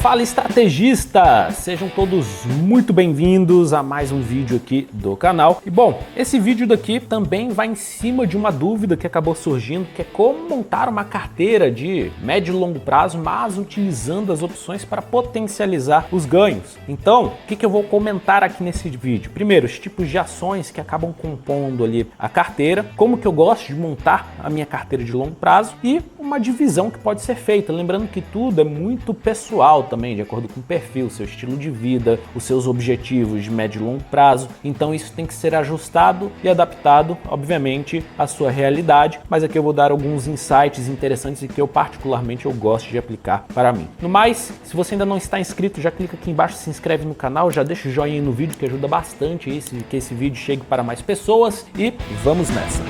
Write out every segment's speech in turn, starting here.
Fala estrategista! Sejam todos muito bem-vindos a mais um vídeo aqui do canal. E bom, esse vídeo daqui também vai em cima de uma dúvida que acabou surgindo, que é como montar uma carteira de médio e longo prazo, mas utilizando as opções para potencializar os ganhos. Então, o que eu vou comentar aqui nesse vídeo? Primeiro, os tipos de ações que acabam compondo ali a carteira, como que eu gosto de montar a minha carteira de longo prazo e uma divisão que pode ser feita. Lembrando que tudo é muito pessoal também, de acordo com o perfil, seu estilo de vida, os seus objetivos de médio e longo prazo. Então isso tem que ser ajustado e adaptado, obviamente, à sua realidade. Mas aqui eu vou dar alguns insights interessantes e que eu particularmente gosto de aplicar para mim. No mais, se você ainda não está inscrito, já clica aqui embaixo, se inscreve no canal, já deixa o joinha aí no vídeo que ajuda bastante que esse vídeo chegue para mais pessoas e vamos nessa.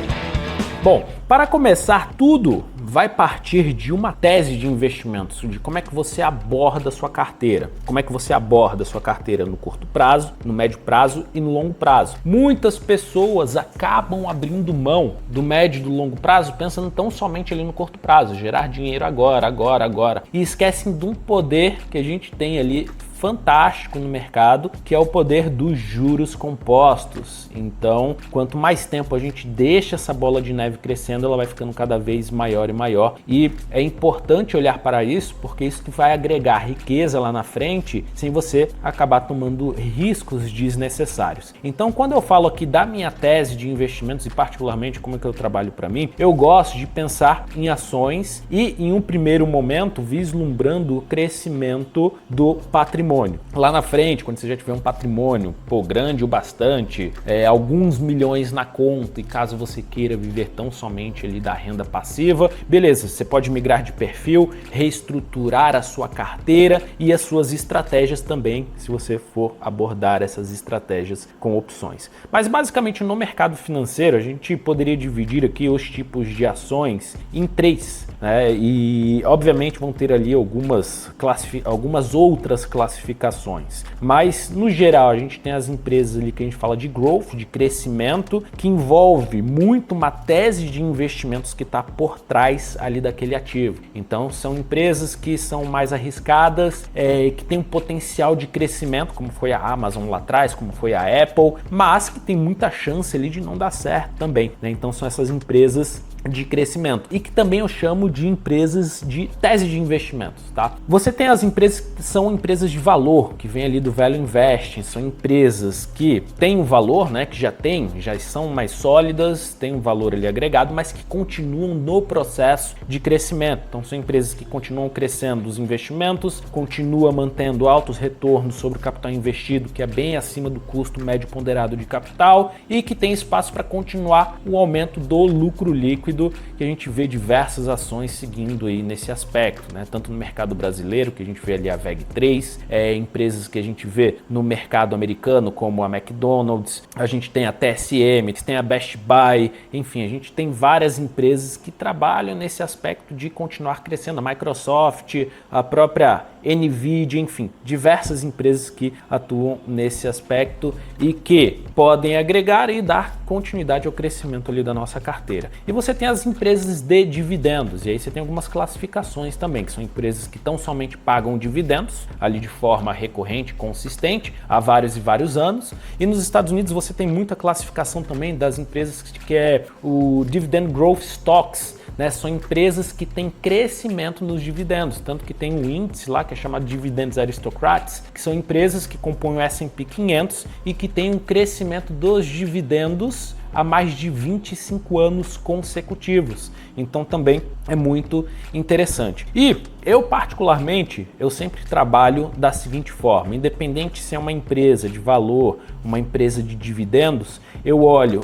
Bom, para começar tudo, vai partir de uma tese de investimentos, de como é que você aborda a sua carteira. Como é que você aborda a sua carteira no curto prazo, no médio prazo e no longo prazo. Muitas pessoas acabam abrindo mão do médio e do longo prazo, pensando tão somente ali no curto prazo, gerar dinheiro agora. E esquecem de um poder que a gente tem ali fantástico no mercado, que é o poder dos juros compostos. Então, quanto mais tempo a gente deixa essa bola de neve crescendo, ela vai ficando cada vez maior e maior. E é importante olhar para isso, porque isso vai agregar riqueza lá na frente, sem você acabar tomando riscos desnecessários. Então, quando eu falo aqui da minha tese de investimentos e particularmente como é que eu trabalho para mim, eu gosto de pensar em ações e em um primeiro momento vislumbrando o crescimento do patrimônio. Lá na frente, quando você já tiver um patrimônio grande o bastante, alguns milhões na conta, e caso você queira viver tão somente ali da renda passiva, beleza, você pode migrar de perfil, reestruturar a sua carteira e as suas estratégias também, se você for abordar essas estratégias com opções. Mas basicamente no mercado financeiro, a gente poderia dividir aqui os tipos de ações em três, né? E obviamente vão ter ali algumas outras classificações, mas no geral a gente tem as empresas ali que a gente fala de growth, de crescimento, que envolve muito uma tese de investimentos que está por trás ali daquele ativo. Então são empresas que são mais arriscadas, que tem um potencial de crescimento, como foi a Amazon lá atrás, como foi a Apple, mas que tem muita chance ali de não dar certo também, né? Então são essas empresas de crescimento e que também eu chamo de empresas de tese de investimentos, tá? Você tem as empresas que são empresas de valor, que vem ali do Value Investing, são empresas que têm um valor, né, que já são mais sólidas, têm um valor ali agregado, mas que continuam no processo de crescimento. Então são empresas que continuam crescendo os investimentos, continuam mantendo altos retornos sobre o capital investido, que é bem acima do custo médio ponderado de capital, e que tem espaço para continuar o aumento do lucro líquido, que a gente vê diversas ações seguindo aí nesse aspecto, né? Tanto no mercado brasileiro, que a gente vê ali a VEG3, empresas que a gente vê no mercado americano, como a McDonald's, a gente tem a TSM, tem a Best Buy, enfim, a gente tem várias empresas que trabalham nesse aspecto de continuar crescendo, a Microsoft, a própria Nvidia, enfim, diversas empresas que atuam nesse aspecto e que podem agregar e dar continuidade ao crescimento ali da nossa carteira. E você tem as empresas de dividendos, e aí você tem algumas classificações também, que são empresas que tão somente pagam dividendos ali de forma recorrente, consistente, há vários e vários anos. E nos Estados Unidos você tem muita classificação também das empresas que é o Dividend Growth Stocks, né? São empresas que têm crescimento nos dividendos, tanto que tem um índice lá que é chamado Dividends Aristocrats, que são empresas que compõem o S&P 500 e que têm um crescimento dos dividendos há mais de 25 anos consecutivos. Então também é muito interessante. E eu particularmente, eu sempre trabalho da seguinte forma, independente se é uma empresa de valor, uma empresa de dividendos, eu olho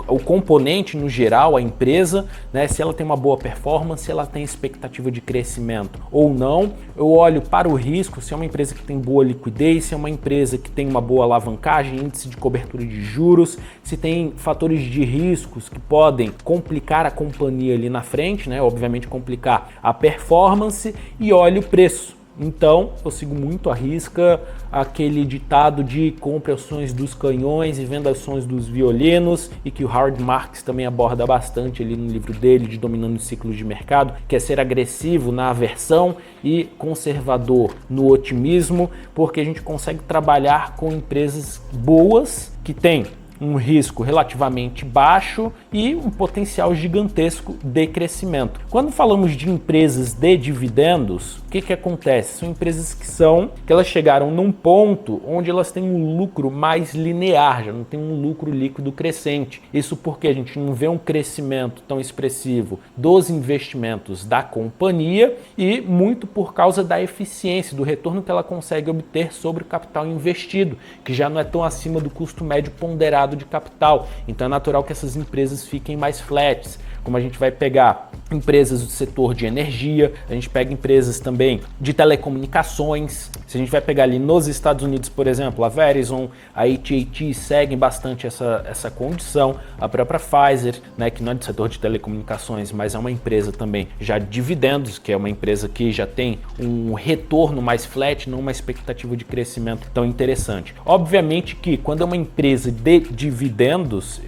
o componente no geral, a empresa, né, se ela tem uma boa performance, se ela tem expectativa de crescimento ou não. Eu olho para o risco, se é uma empresa que tem boa liquidez, se é uma empresa que tem uma boa alavancagem, índice de cobertura de juros, se tem fatores de riscos que podem complicar a companhia ali na frente, né, obviamente complicar a performance, e olho o preço. Então, eu sigo muito à risca aquele ditado de compre ações dos canhões e venda ações dos violinos, e que o Howard Marks também aborda bastante ali no livro dele de Dominando os Ciclos de Mercado, que é ser agressivo na aversão e conservador no otimismo, porque a gente consegue trabalhar com empresas boas que têm um risco relativamente baixo e um potencial gigantesco de crescimento. Quando falamos de empresas de dividendos, o que acontece? São empresas que elas chegaram num ponto onde elas têm um lucro mais linear, já não tem um lucro líquido crescente. Isso porque a gente não vê um crescimento tão expressivo dos investimentos da companhia e muito por causa da eficiência, do retorno que ela consegue obter sobre o capital investido, que já não é tão acima do custo médio ponderado de capital. Então é natural que essas empresas fiquem mais flats, como a gente vai pegar empresas do setor de energia, a gente pega empresas também de telecomunicações. Se a gente vai pegar ali nos Estados Unidos, por exemplo, a Verizon, a AT&T seguem bastante essa condição, a própria Pfizer, né, que não é do setor de telecomunicações, mas é uma empresa também já de dividendos, que é uma empresa que já tem um retorno mais flat, não uma expectativa de crescimento tão interessante. Obviamente que quando é uma empresa de dividendos,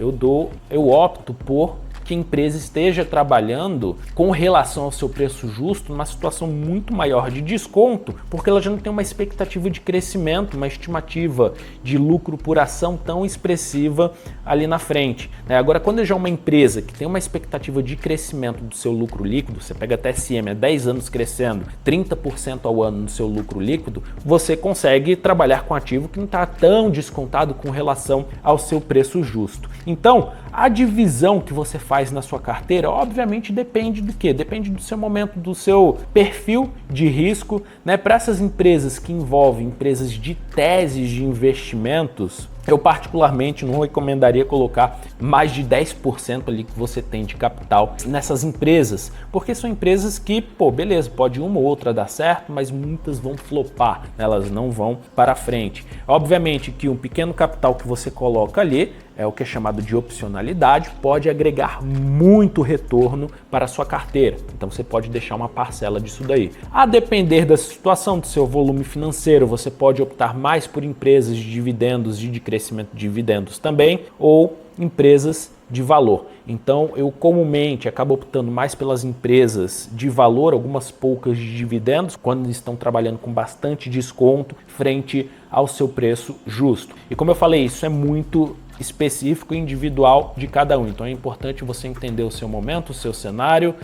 eu opto por que a empresa esteja trabalhando com relação ao seu preço justo numa situação muito maior de desconto, porque ela já não tem uma expectativa de crescimento, uma estimativa de lucro por ação tão expressiva ali na frente. Agora, quando já é uma empresa que tem uma expectativa de crescimento do seu lucro líquido, você pega a TSM há 10 anos crescendo 30% ao ano no seu lucro líquido, você consegue trabalhar com ativo que não está tão descontado com relação ao seu preço justo. Então, a divisão que você faz na sua carteira, obviamente depende do quê? Depende do seu momento, do seu perfil de risco, né? Para essas empresas que envolvem empresas de teses de investimentos, eu particularmente não recomendaria colocar mais de 10% ali que você tem de capital nessas empresas, porque são empresas que, beleza, pode uma ou outra dar certo, mas muitas vão flopar, né? Elas não vão para frente. Obviamente que um pequeno capital que você coloca ali, é o que é chamado de opcionalidade, pode agregar muito retorno para a sua carteira. Então você pode deixar uma parcela disso daí. A depender da situação do seu volume financeiro, você pode optar mais por empresas de dividendos e de crescimento de dividendos também, ou empresas de valor. Então eu comumente acabo optando mais pelas empresas de valor, algumas poucas de dividendos, quando estão trabalhando com bastante desconto frente ao seu preço justo. E como eu falei, isso é muito específico e individual de cada um. Então é importante você entender o seu momento, o seu cenário,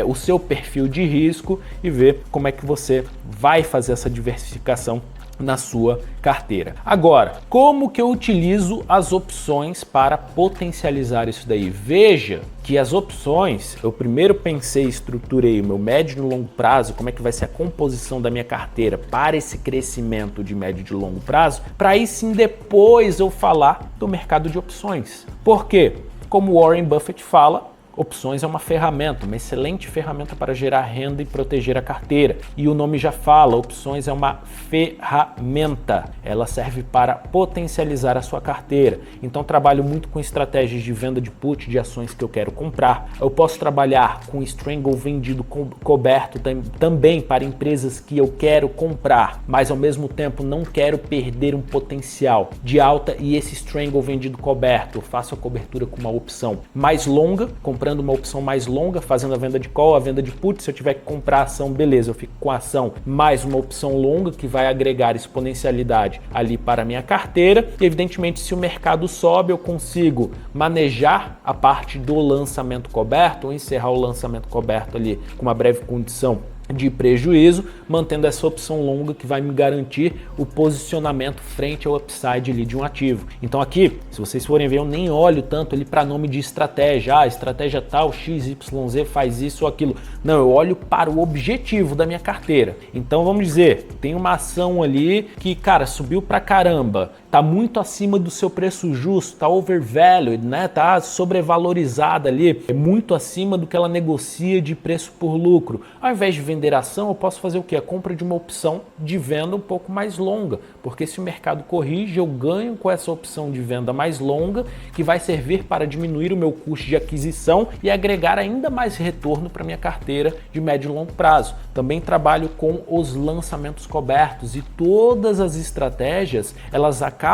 o seu perfil de risco e ver como é que você vai fazer essa diversificação na sua carteira. Agora, como que eu utilizo as opções para potencializar isso daí? Veja que as opções, eu primeiro pensei e estruturei o meu médio e longo prazo, como é que vai ser a composição da minha carteira para esse crescimento de médio e de longo prazo, para aí sim depois eu falar do mercado de opções. Por quê? Como Warren Buffett fala, opções é uma ferramenta, uma excelente ferramenta para gerar renda e proteger a carteira. E o nome já fala, opções é uma ferramenta. Ela serve para potencializar a sua carteira. Então trabalho muito com estratégias de venda de put de ações que eu quero comprar. Eu posso trabalhar com strangle vendido coberto também para empresas que eu quero comprar, mas ao mesmo tempo não quero perder um potencial de alta, e esse strangle vendido coberto, eu faço a cobertura com uma opção mais longa, comprando uma opção mais longa, fazendo a venda de call, a venda de put. Se eu tiver que comprar a ação, beleza, eu fico com a ação mais uma opção longa que vai agregar exponencialidade ali para a minha carteira. E evidentemente, se o mercado sobe, eu consigo manejar a parte do lançamento coberto ou encerrar o lançamento coberto ali com uma breve condição de prejuízo, mantendo essa opção longa que vai me garantir o posicionamento frente ao upside ali de um ativo. Então aqui, se vocês forem ver, eu nem olho tanto ali para nome de estratégia, estratégia tal, XYZ faz isso ou aquilo. Não, eu olho para o objetivo da minha carteira. Então vamos dizer, tem uma ação ali que, cara, subiu pra caramba, está muito acima do seu preço justo, está overvalued, né? Está sobrevalorizada ali, é muito acima do que ela negocia de preço por lucro. Ao invés de vender ação, eu posso fazer o quê? A compra de uma opção de venda um pouco mais longa, porque se o mercado corrige, eu ganho com essa opção de venda mais longa, que vai servir para diminuir o meu custo de aquisição e agregar ainda mais retorno para minha carteira de médio e longo prazo. Também trabalho com os lançamentos cobertos e todas as estratégias, elas acabam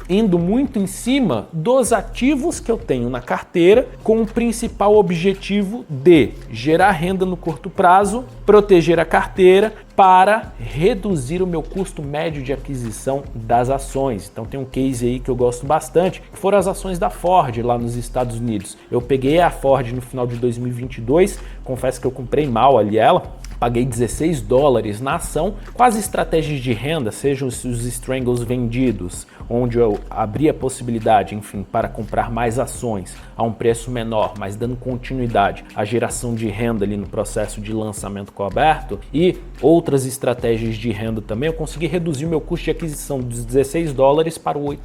indo muito em cima dos ativos que eu tenho na carteira, com o principal objetivo de gerar renda no curto prazo, proteger a carteira para reduzir o meu custo médio de aquisição das ações. Então tem um case aí que eu gosto bastante, que foram as ações da Ford lá nos Estados Unidos. Eu peguei a Ford no final de 2022, confesso que eu comprei mal ali ela, paguei $16 na ação, com as estratégias de renda, sejam os strangles vendidos, onde eu abri a possibilidade, enfim, para comprar mais ações a um preço menor, mas dando continuidade à geração de renda ali no processo de lançamento coberto, e outras estratégias de renda também, eu consegui reduzir o meu custo de aquisição dos $16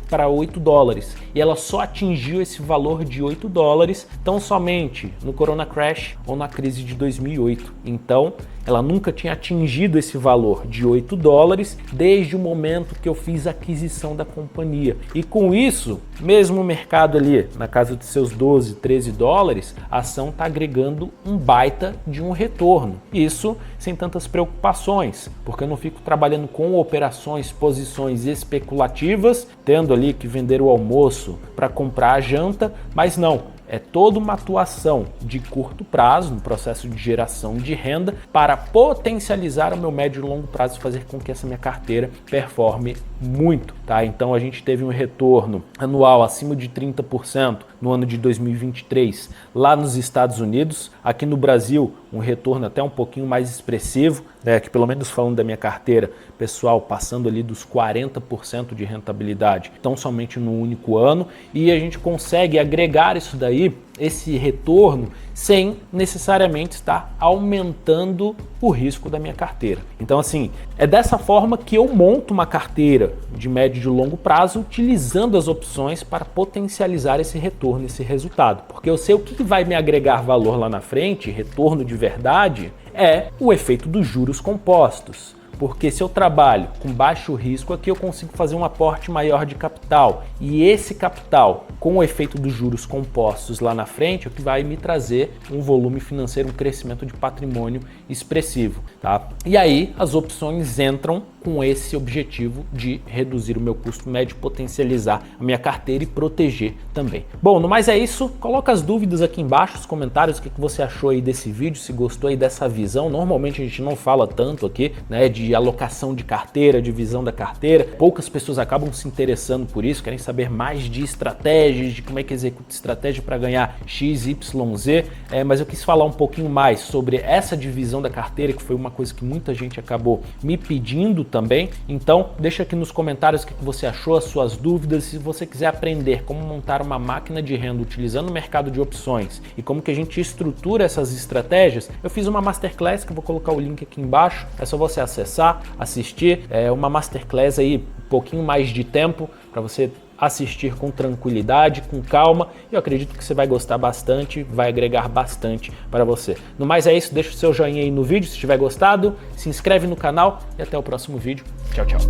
para $8. E ela só atingiu esse valor de $8 tão somente no Corona Crash ou na crise de 2008. Então, ela nunca tinha atingido esse valor de $8 desde o momento que eu fiz a aquisição da companhia. E com isso, mesmo o mercado ali na casa de seus $12, $13, a ação está agregando um baita de um retorno. Isso sem tantas preocupações, porque eu não fico trabalhando com operações, posições especulativas, tendo ali que vender o almoço para comprar a janta, mas não. É toda uma atuação de curto prazo no processo de geração de renda para potencializar o meu médio e longo prazo e fazer com que essa minha carteira performe muito, tá? Então a gente teve um retorno anual acima de 30% no ano de 2023 lá nos Estados Unidos. Aqui no Brasil, um retorno até um pouquinho mais expressivo, né? Que pelo menos falando da minha carteira pessoal, passando ali dos 40% de rentabilidade, então somente no único ano, e a gente consegue agregar isso daí, esse retorno, sem necessariamente estar aumentando o risco da minha carteira. Então assim, é dessa forma que eu monto uma carteira de médio e de longo prazo, utilizando as opções para potencializar esse retorno, esse resultado. Porque eu sei o que vai me agregar valor lá na frente, retorno de verdade, é o efeito dos juros compostos. Porque se eu trabalho com baixo risco, aqui eu consigo fazer um aporte maior de capital. E esse capital, com o efeito dos juros compostos lá na frente, é o que vai me trazer um volume financeiro, um crescimento de patrimônio expressivo, tá? E aí as opções entram com esse objetivo de reduzir o meu custo médio, potencializar a minha carteira e proteger também. Bom, no mais é isso. Coloca as dúvidas aqui embaixo, nos comentários, o que você achou aí desse vídeo, se gostou aí dessa visão. Normalmente a gente não fala tanto aqui, né, de alocação de carteira, de visão da carteira. Poucas pessoas acabam se interessando por isso, querem saber mais de estratégias, de como é que executa estratégia para ganhar X, Y, Z, mas eu quis falar um pouquinho mais sobre essa divisão da carteira, que foi uma coisa que muita gente acabou me pedindo também. Então deixa aqui nos comentários o que você achou, as suas dúvidas. Se você quiser aprender como montar uma máquina de renda utilizando o mercado de opções e como que a gente estrutura essas estratégias, eu fiz uma masterclass que eu vou colocar o link aqui embaixo, é só você acessar, assistir. É uma masterclass aí, um pouquinho mais de tempo para você assistir com tranquilidade, com calma, e eu acredito que você vai gostar bastante, vai agregar bastante para você. No mais é isso, deixa o seu joinha aí no vídeo se tiver gostado, se inscreve no canal e até o próximo vídeo. Tchau, tchau.